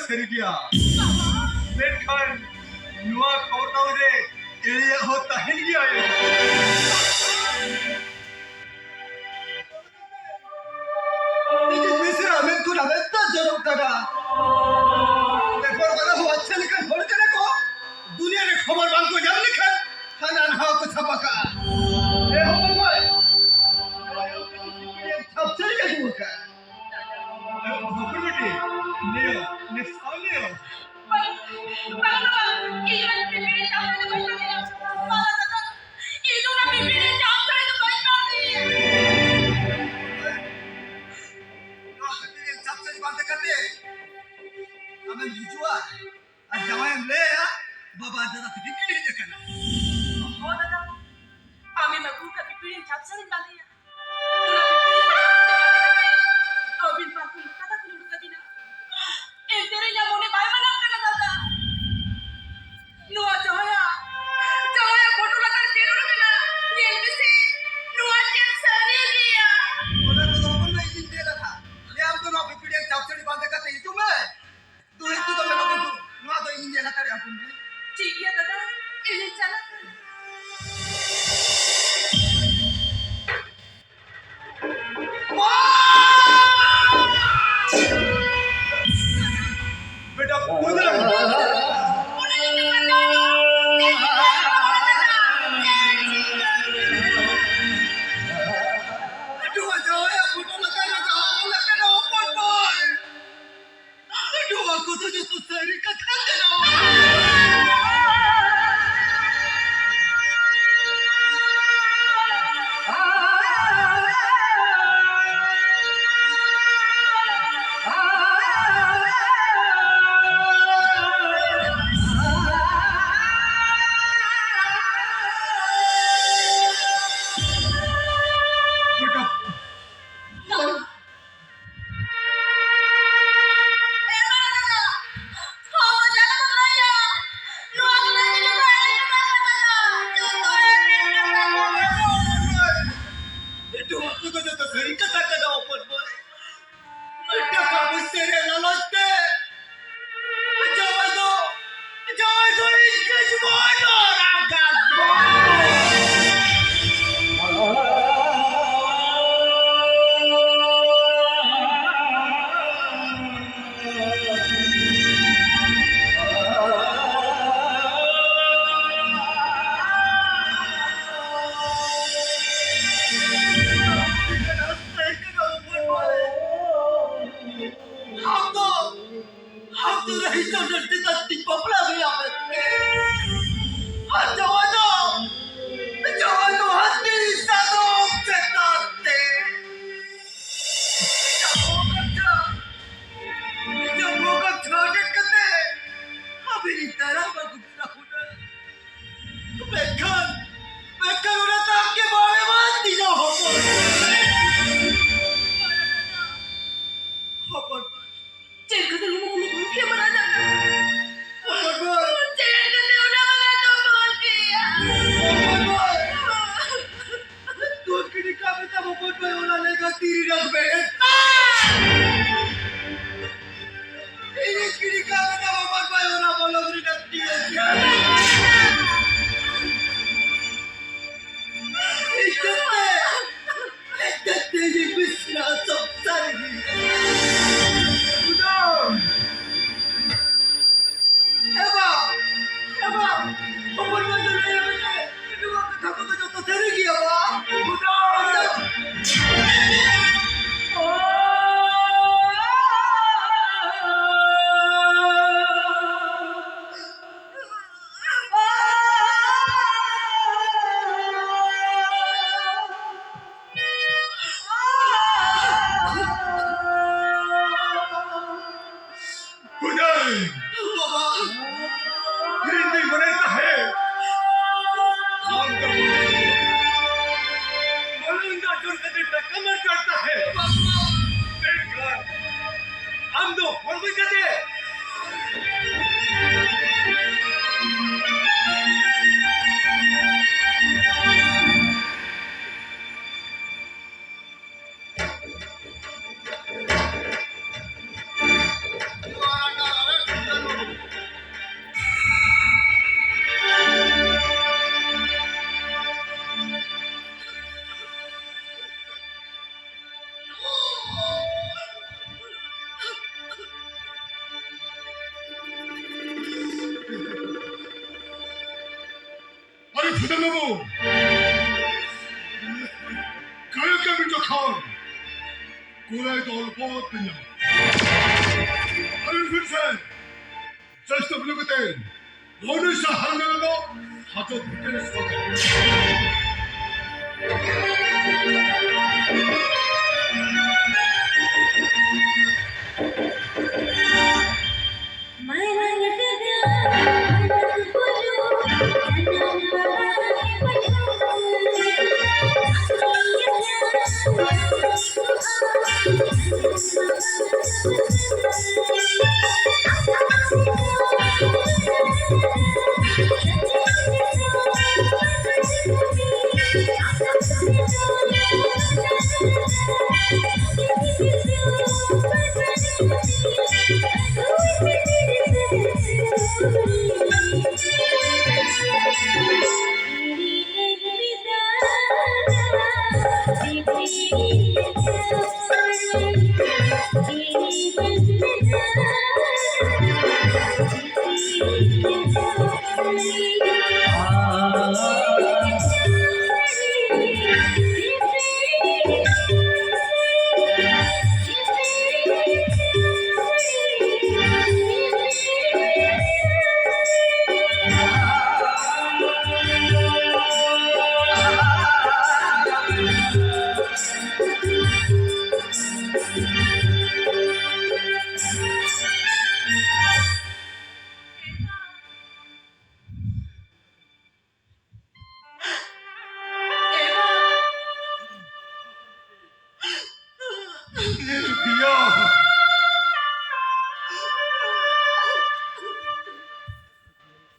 seri dia. Menkan nuah kau tahu deh, ini hota hindia ya. Ini misra menku na betta jorok kada. देखो बड़ा वो अच्छे लिखन बोल के देखो दुनिया ने खबर बांध को जब लिखन खाना ना को छपका ए हो भाई सब चल के तू का भोकर बेटी लियो ने सामने हो बाबा ये जो पिपड़ी चावल तो बैठा दिया बाबा दादा ये जो ना पिपड़ी चावल तो बैठा दिया सबसे बात करते हमें जुआ आज जवान ले या बाबा दादा की पिपड़ी देखना हो दादा आम्ही मगू का पिपड़ी चावल बांधिया अभी बाकी कदा कुलू कदी ना ए तेरे या मोने बाय बना के दादा नुआ जया फोटो लगा के नु ना एलबीसी नुआ चेक सरी दिया बोला तो अपन नहीं दिन दे रहा ले हम तो ना पिपड़ी चावल बांध के इतु में तू इतु तो मैं तू नुआ तो इंडिया ना करे अपन में ठीक है दादा इन्हें चला बेटा उधर বাবু কায়কে আমি যখন কোলায় দলপথ নিয়ে আমি ফিরছে চেষ্টা বিলোকতে মনুষ্য হারমেল হাত ভিতরে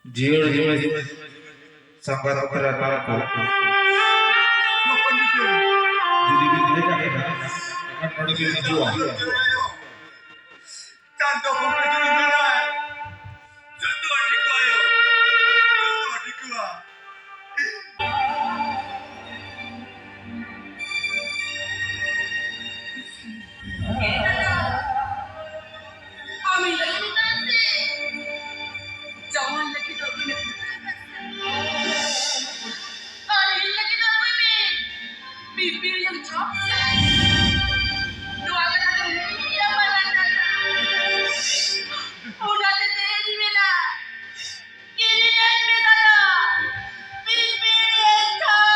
जीवन जीवन संगात कराना jadi bila kan akan pada dia jual tanto compre di mera tanto articulo আমি ললিতাতে জওয়ান লকি দরবিনে আর এই লকি দরবিনে বিপি yang chop dua kata dia mana udah tetendi mela ini yang megala bibi yang chop